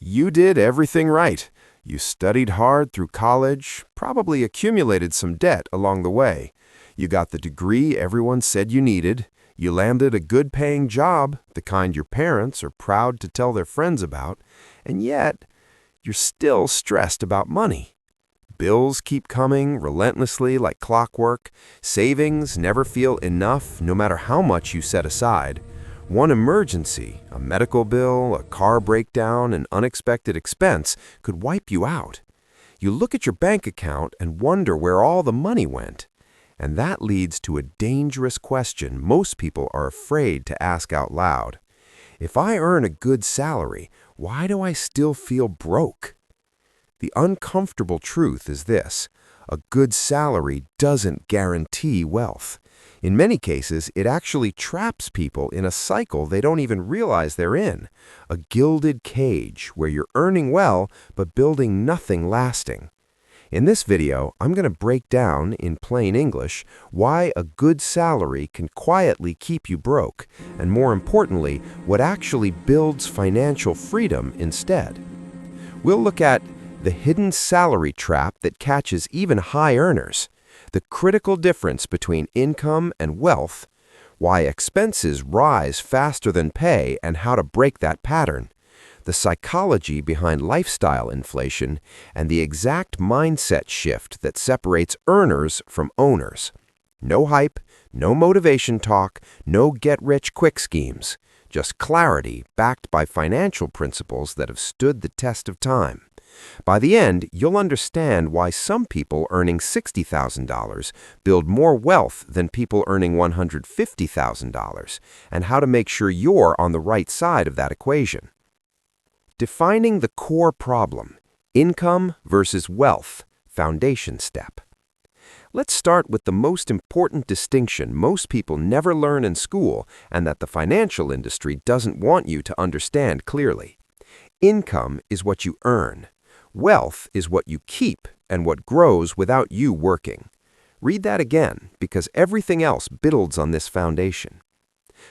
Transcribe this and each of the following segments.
You did everything right. You studied hard through college, probably accumulated some debt along the way. You got the degree everyone said you needed. You landed a good-paying job, the kind your parents are proud to tell their friends about. And yet, you're still stressed about money. Bills keep coming relentlessly like clockwork. Savings never feel enough no matter how much you set aside. One emergency, a medical bill, a car breakdown, an unexpected expense could wipe you out. You look at your bank account and wonder where all the money went. And that leads to a dangerous question most people are afraid to ask out loud. If I earn a good salary, why do I still feel broke? The uncomfortable truth is this: a good salary doesn't guarantee wealth. In many cases, it actually traps people in a cycle they don't even realize they're in, a gilded cage where you're earning well but building nothing lasting. In this video, I'm going to break down, in plain English, why a good salary can quietly keep you broke, and more importantly, what actually builds financial freedom instead. We'll look at the hidden salary trap that catches even high earners, the critical difference between income and wealth, why expenses rise faster than pay and how to break that pattern, the psychology behind lifestyle inflation, and the exact mindset shift that separates earners from owners. No hype, no motivation talk, no get-rich-quick schemes, just clarity backed by financial principles that have stood the test of time. By the end, you'll understand why some people earning $60,000 build more wealth than people earning $150,000, and how to make sure you're on the right side of that equation. Defining the core problem, income versus wealth, foundation step. Let's start with the most important distinction most people never learn in school and that the financial industry doesn't want you to understand clearly. Income is what you earn. Wealth is what you keep and what grows without you working. Read that again, because everything else builds on this foundation.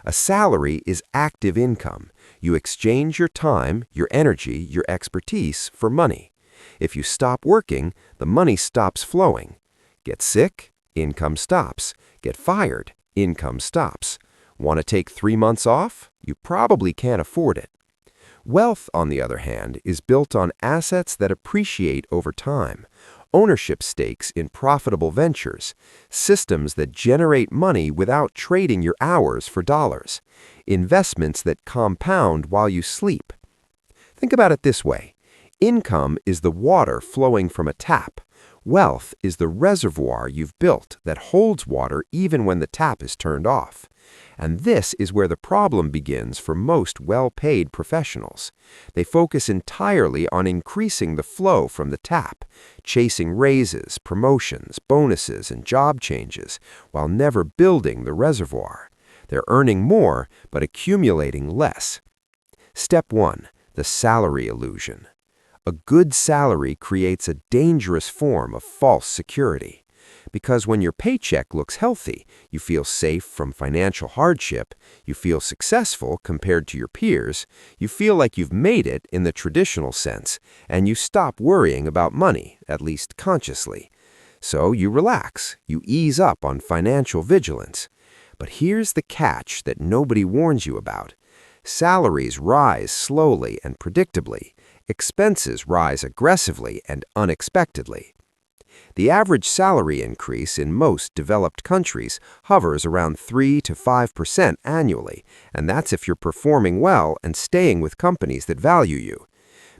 A salary is active income. You exchange your time, your energy, your expertise for money. If you stop working, the money stops flowing. Get sick, income stops. Get fired, income stops. Want to take 3 months off? You probably can't afford it. Wealth, on the other hand, is built on assets that appreciate over time, ownership stakes in profitable ventures, systems that generate money without trading your hours for dollars, investments that compound while you sleep. Think about it this way. Income is the water flowing from a tap. Wealth is the reservoir you've built that holds water even when the tap is turned off. And this is where the problem begins for most well-paid professionals. They focus entirely on increasing the flow from the tap, chasing raises, promotions, bonuses, and job changes, while never building the reservoir. They're earning more, but accumulating less. Step 1. The salary illusion. A good salary creates a dangerous form of false security. Because when your paycheck looks healthy, you feel safe from financial hardship, you feel successful compared to your peers, you feel like you've made it in the traditional sense, and you stop worrying about money, at least consciously. So you relax, you ease up on financial vigilance. But here's the catch that nobody warns you about. Salaries rise slowly and predictably. Expenses rise aggressively and unexpectedly. The average salary increase in most developed countries hovers around 3 to 5% annually, and that's if you're performing well and staying with companies that value you.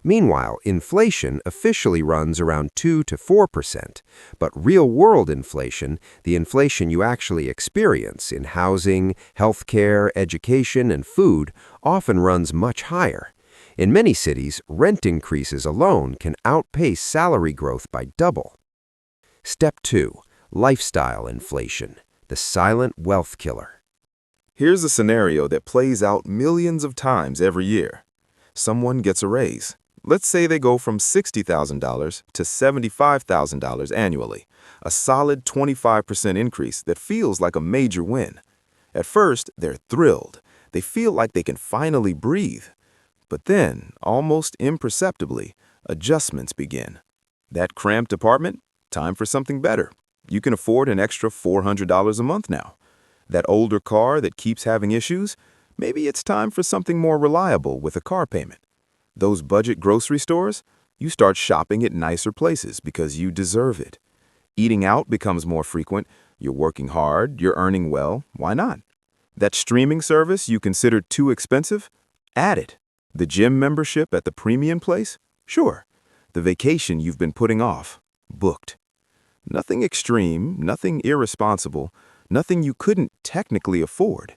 Meanwhile, inflation officially runs around 2 to 4%, but real-world inflation, the inflation you actually experience in housing, healthcare, education, and food, often runs much higher. In many cities, rent increases alone can outpace salary growth by double. Step 2. Lifestyle inflation, the silent wealth killer. Here's a scenario that plays out millions of times every year. Someone gets a raise. Let's say they go from $60,000 to $75,000 annually, a solid 25% increase that feels like a major win. At first, they're thrilled. They feel like they can finally breathe. But then, almost imperceptibly, adjustments begin. That cramped apartment? Time for something better. You can afford an extra $400 a month now. That older car that keeps having issues? Maybe it's time for something more reliable with a car payment. Those budget grocery stores? You start shopping at nicer places because you deserve it. Eating out becomes more frequent. You're working hard, you're earning well, why not? That streaming service you considered too expensive? Add it. The gym membership at the premium place? Sure. The vacation you've been putting off? Booked. Nothing extreme, nothing irresponsible, nothing you couldn't technically afford.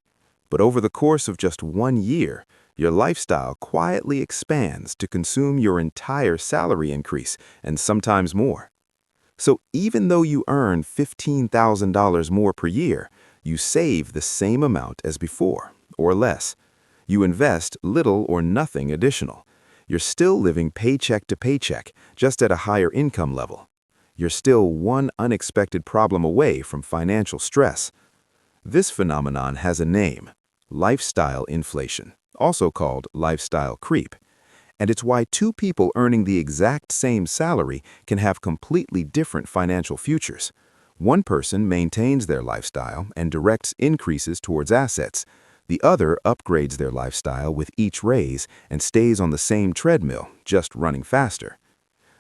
But over the course of just 1 year, your lifestyle quietly expands to consume your entire salary increase and sometimes more. So even though you earn $15,000 more per year, you save the same amount as before, or less. You invest little or nothing additional. You're still living paycheck to paycheck, just at a higher income level. You're still one unexpected problem away from financial stress. This phenomenon has a name: lifestyle inflation, also called lifestyle creep. And it's why two people earning the exact same salary can have completely different financial futures. One person maintains their lifestyle and directs increases towards assets. The other upgrades their lifestyle with each raise and stays on the same treadmill, just running faster.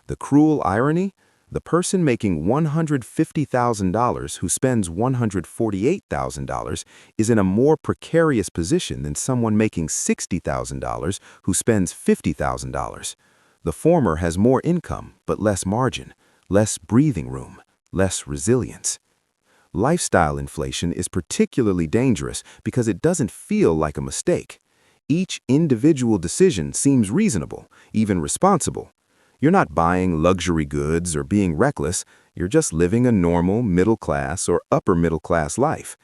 The cruel irony? The person making $150,000 who spends $148,000 is in a more precarious position than someone making $60,000 who spends $50,000. The former has more income but less margin, less breathing room, less resilience. Lifestyle inflation is particularly dangerous because it doesn't feel like a mistake. Each individual decision seems reasonable, even responsible. You're not buying luxury goods or being reckless, you're just living a normal middle-class or upper-middle-class life.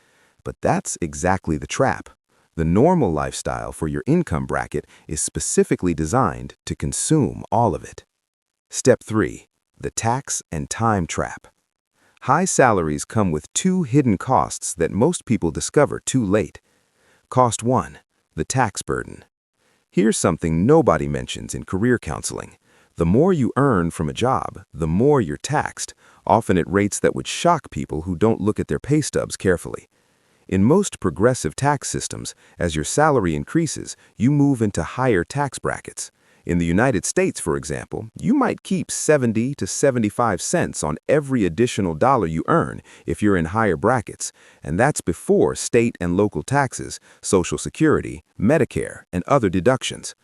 But that's exactly the trap. The normal lifestyle for your income bracket is specifically designed to consume all of it. Step 3. The tax and time trap. High salaries come with two hidden costs that most people discover too late. Cost 1. The tax burden. Here's something nobody mentions in career counseling. The more you earn from a job, the more you're taxed, often at rates that would shock people who don't look at their pay stubs carefully. In most progressive tax systems, as your salary increases, you move into higher tax brackets. In the United States, for example, you might keep 70 to 75 cents on every additional dollar you earn if you're in higher brackets, and that's before state and local taxes, Social Security, Medicare, and other deductions.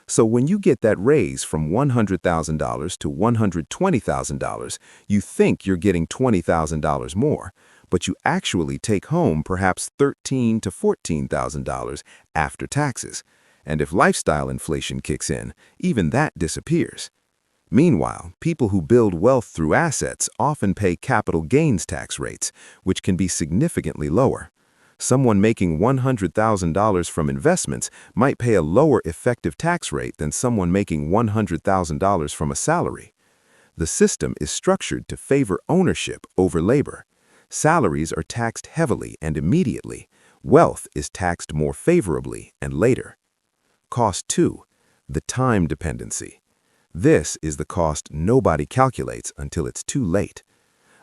So when you get that raise from $100,000 to $120,000, you think you're getting $20,000 more, but you actually take home perhaps $13,000 to $14,000 after taxes. And if lifestyle inflation kicks in, even that disappears. Meanwhile, people who build wealth through assets often pay capital gains tax rates, which can be significantly lower. Someone making $100,000 from investments might pay a lower effective tax rate than someone making $100,000 from a salary. The system is structured to favor ownership over labor. Salaries are taxed heavily and immediately. Wealth is taxed more favorably and later. Cost 2. The time dependency. This is the cost nobody calculates until it's too late.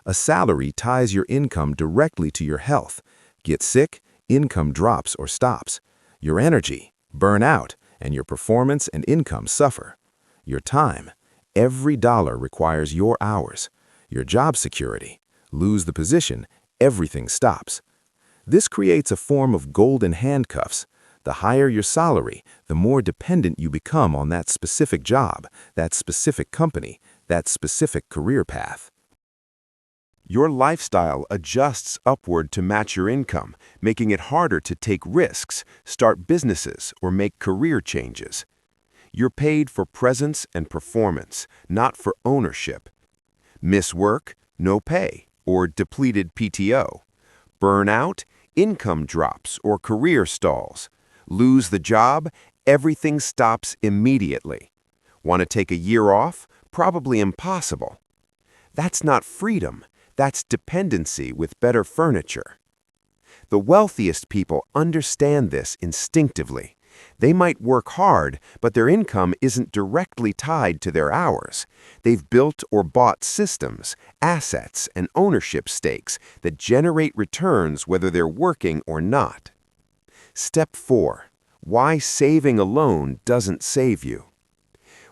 A salary ties your income directly to your health. Get sick, income drops or stops. Your energy, burn out, and your performance and income suffer. Your time, every dollar requires your hours. Your job security, lose the position, everything stops. This creates a form of golden handcuffs. The higher your salary, the more dependent you become on that specific job, that specific company, that specific career path. Your lifestyle adjusts upward to match your income, making it harder to take risks, start businesses, or make career changes. You're paid for presence and performance, not for ownership. Miss work, no pay, or depleted PTO. Burnout, income drops or career stalls. Lose the job, everything stops immediately. Want to take a year off? Probably impossible. That's not freedom. That's dependency with better furniture. The wealthiest people understand this instinctively. They might work hard, but their income isn't directly tied to their hours. They've built or bought systems, assets, and ownership stakes that generate returns whether they're working or not. Step 4. Why saving alone doesn't save you.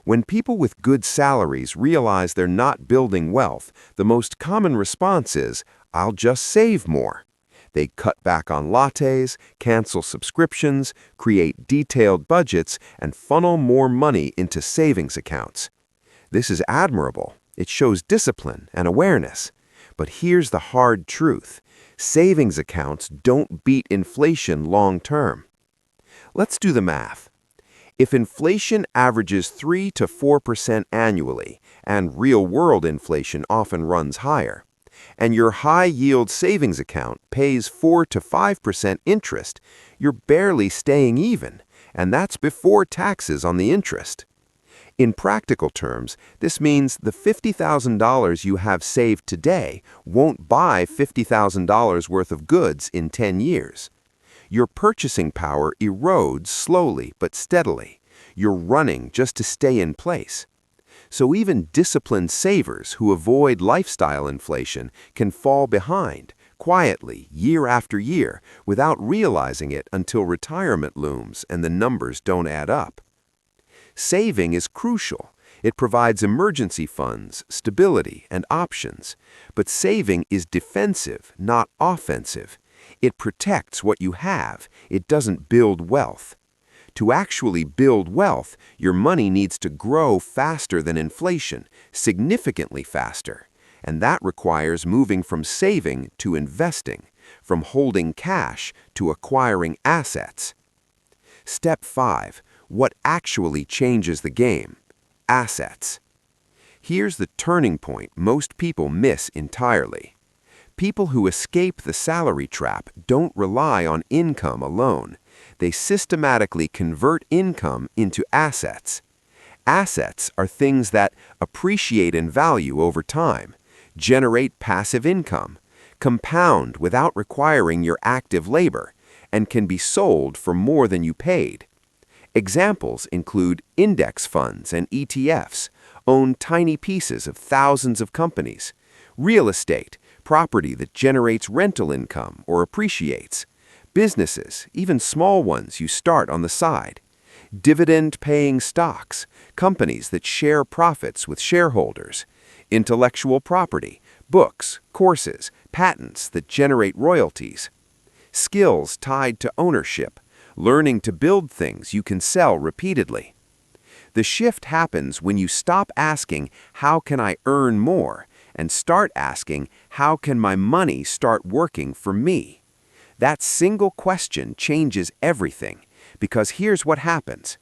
When people with good salaries realize they're not building wealth, the most common response is, "I'll just save more." They cut back on lattes, cancel subscriptions, create detailed budgets, and funnel more money into savings accounts. This is admirable. It shows discipline and awareness. But here's the hard truth. Savings accounts don't beat inflation long term. Let's do the math. If inflation averages 3 to 4% annually, and real-world inflation often runs higher, and your high-yield savings account pays 4 to 5% interest, you're barely staying even, and that's before taxes on the interest. In practical terms, this means the $50,000 you have saved today won't buy $50,000 worth of goods in 10 years. Your purchasing power erodes slowly but steadily. You're running just to stay in place. So even disciplined savers who avoid lifestyle inflation can fall behind, quietly, year after year, without realizing it until retirement looms and the numbers don't add up. Saving is crucial. It provides emergency funds, stability, and options. But saving is defensive, not offensive. It protects what you have. It doesn't build wealth. To actually build wealth, your money needs to grow faster than inflation, significantly faster. And that requires moving from saving to investing, from holding cash to acquiring assets. Step 5. What actually changes the game? Assets. Here's the turning point most people miss entirely. People who escape the salary trap don't rely on income alone. They systematically convert income into assets. Assets are things that appreciate in value over time, generate passive income, compound without requiring your active labor, and can be sold for more than you paid. Examples include index funds and ETFs, own tiny pieces of thousands of companies, real estate, property that generates rental income or appreciates, businesses, even small ones you start on the side, dividend-paying stocks, companies that share profits with shareholders, intellectual property, books, courses, patents that generate royalties, skills tied to ownership, learning to build things you can sell repeatedly. The shift happens when you stop asking, "How can I earn more?" and start asking, "How can my money start working for me?" That single question changes everything, because here's what happens.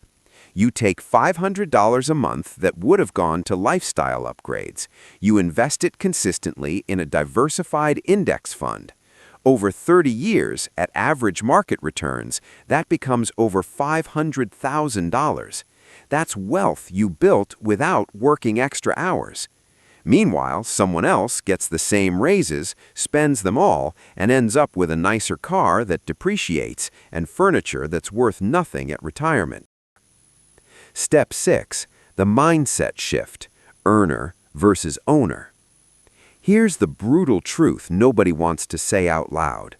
You take $500 a month that would have gone to lifestyle upgrades. You invest it consistently in a diversified index fund. Over 30 years, at average market returns, that becomes over $500,000. That's wealth you built without working extra hours. Meanwhile, someone else gets the same raises, spends them all, and ends up with a nicer car that depreciates and furniture that's worth nothing at retirement. Step 6. The mindset shift. Earner versus owner. Here's the brutal truth nobody wants to say out loud.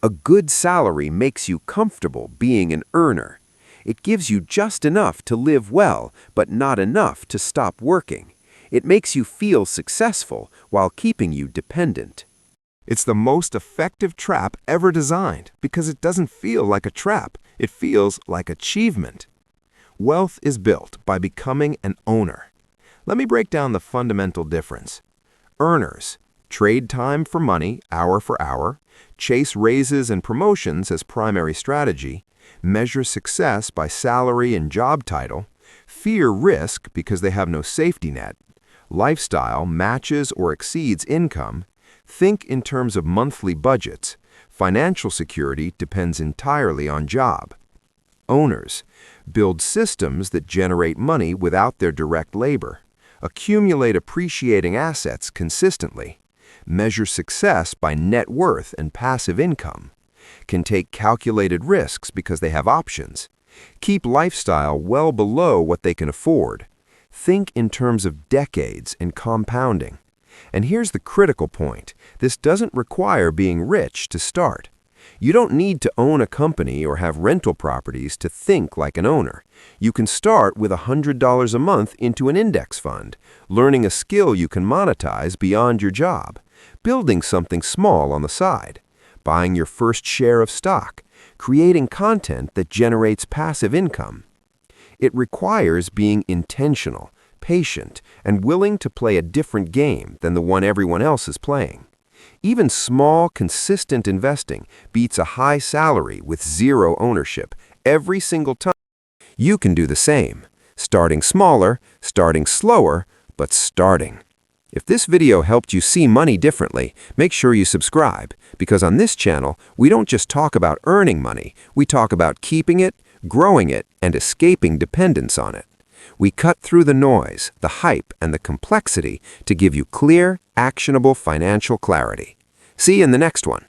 A good salary makes you comfortable being an earner. It gives you just enough to live well, but not enough to stop working. It makes you feel successful while keeping you dependent. It's the most effective trap ever designed because it doesn't feel like a trap. It feels like achievement. Wealth is built by becoming an owner. Let me break down the fundamental difference. Earners trade time for money, hour for hour, chase raises and promotions as primary strategy, measure success by salary and job title, fear risk because they have no safety net, lifestyle matches or exceeds income, think in terms of monthly budgets, financial security depends entirely on job. Owners build systems that generate money without their direct labor, accumulate appreciating assets consistently, measure success by net worth and passive income, can take calculated risks because they have options, Keep lifestyle well below what they can afford. Think in terms of decades and compounding. And here's the critical point. This doesn't require being rich to start. You don't need to own a company or have rental properties to think like an owner. You can start with $100 a month into an index fund, learning a skill you can monetize beyond your job, building something small on the side, buying your first share of stock, creating content that generates passive income. It requires being intentional, patient, and willing to play a different game than the one everyone else is playing. Even small, consistent investing beats a high salary with zero ownership every single time. You can do the same, starting smaller, starting slower, but starting. If this video helped you see money differently, make sure you subscribe, because on this channel, we don't just talk about earning money, we talk about keeping it, growing it, and escaping dependence on it. We cut through the noise, the hype, and the complexity to give you clear, actionable financial clarity. See you in the next one.